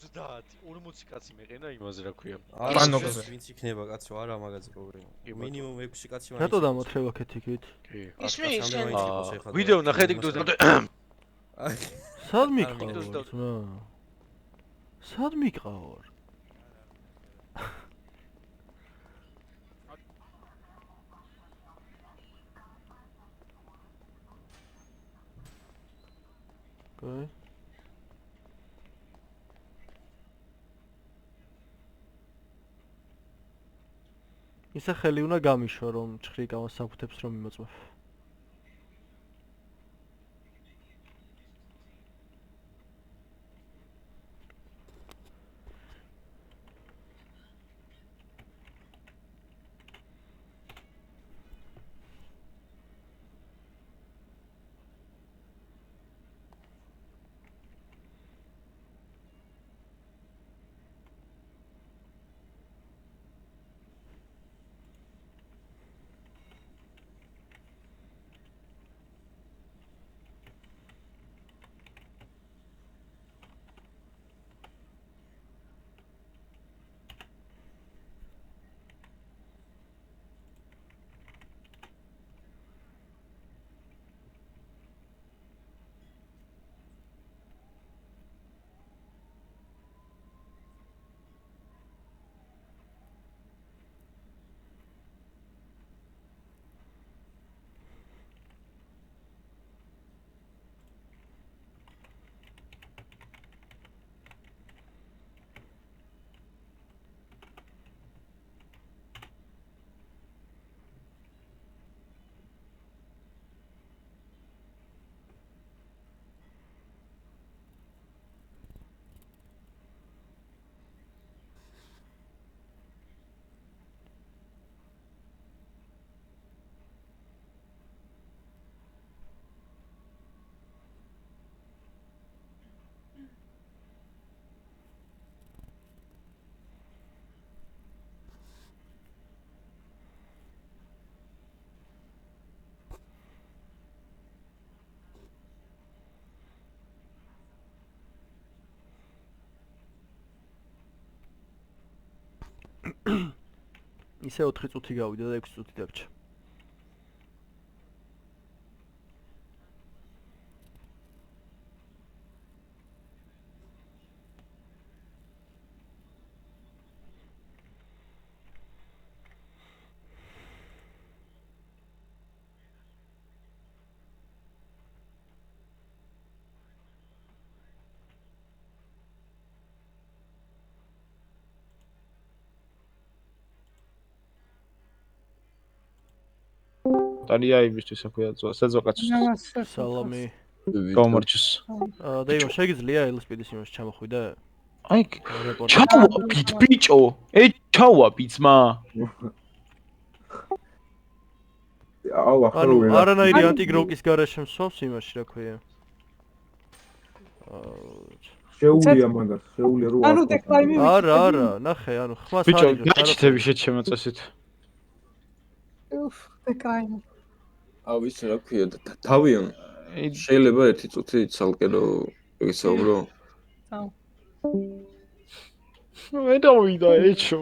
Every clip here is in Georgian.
30 40 კაცი მეყენა იმაზე რა ქვია. პანოზე ვინც იქნება კაცო არა მაგაზე პრობლემა. მინიმუმ 6 კაცი მაინც. რატო დამოთხევა ქეთიქით? კი. ვიდეო ნახეთ იქ სად მიყავარ? სად მიყავარ? Okay. ისა ხელი უნდა გამიშვა რომ ჭხრიკავა საფუთებს რომ იმოწმო. ისე 4 წუთი გავიდა და 6 წუთი დარჩა. ტალია იმისთვის აქვია საძოყაცოს. სალამი. გამარჯოს. დაიმო შეგიძლია ელსპიდის იმას ჩამოხვიდე? აი ჩავაბით ბიჭო. ჩავაბით მა. ანუ არანაირი ანტიგროკის გარეშე მსვავს იმაში რა ქვია. შეუულია მაგას, შეუულია რო არა, ნახე, ანუ ხმას ბიჭო, გაჩითები შეჩემაწესით. დეკაინი. ის რა ქვია თავიან შეიძლება 1 წუთი ცალკე რო ეგეცაუბრო? მე დავიდა ეჩო.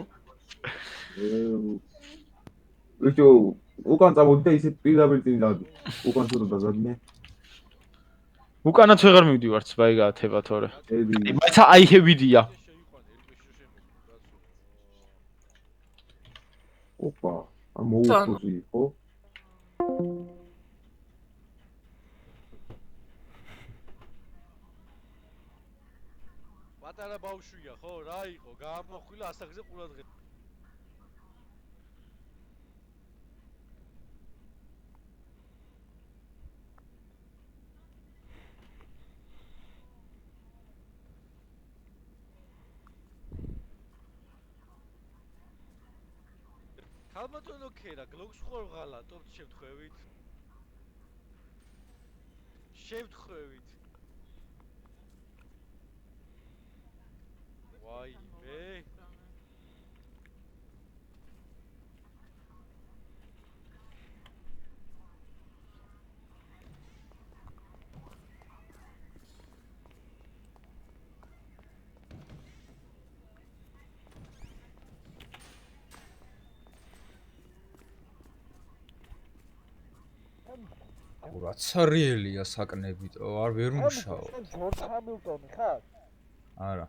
ბიჭო, უკან წავოდი და ისე პირდაპირ წინ დადი. უკან ცოტა დაგადნე. უკანაც ვეღარ მივდივართ, ბაი გაათება თორე. მაინც აი ჰევიდია. ოპა, მოუხუზი, ხო? პატარა ბავშვია, ხო, რა იყო? გაამახვილა ასაღზე ყურადღება. ხალბატონო ქერა, გლოქს ხარ ღალატობთ შევთხვევით. შევთხვევით. ვაიმე. ყურაც რეალია საკნებით, არ ვერ მუშაო. ჯორჯ ჰამილტონი ხარ? არა.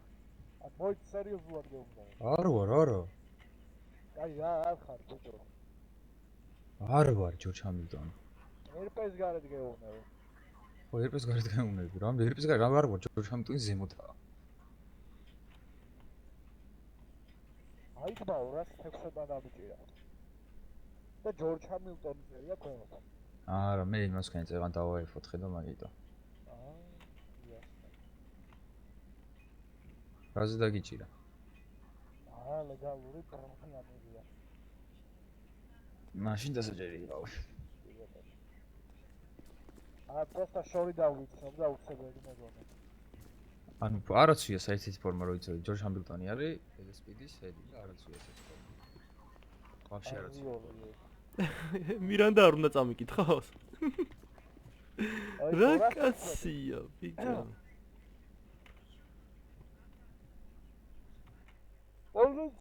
მოიც სერიოზულად გეუბნები. არ ვარ. აი რა არ ხარ ბიჭო. არ ვარ ჯორჯ ჰამილტონი. ერპეს გარეთ გეუბნები. ხო, ერპეს გარეთ გაუნები. რა ერპეს გარეთ არ ვარ ჯორჯ ჰამილტონი ზემოთაა. აი თბა 216 დამიჭირა. და ჯორჯ ჰამილტონის ერია ქვემოთ. არა, მე იმას ხენ წეგან დავაიფოთხე და მაგიტო. რაზე დაგიჭირა? ლეგალური პრომოციაა. მაშინ დასაჯერი იყავ. პროსტა შორი დავიცნობ და უცებები მეგონა. ანუ არაცვია საერთოდ ფორმა რო იცოდი, ჯორჯ ჰამილტონი არის, ელესპიდის ჰედი და არაცვია ეს ფორმა. ვაფშე არაცვია. მირანდა არ უნდა წამიკითხავს? რა კაცია, ბიჭო. Oldu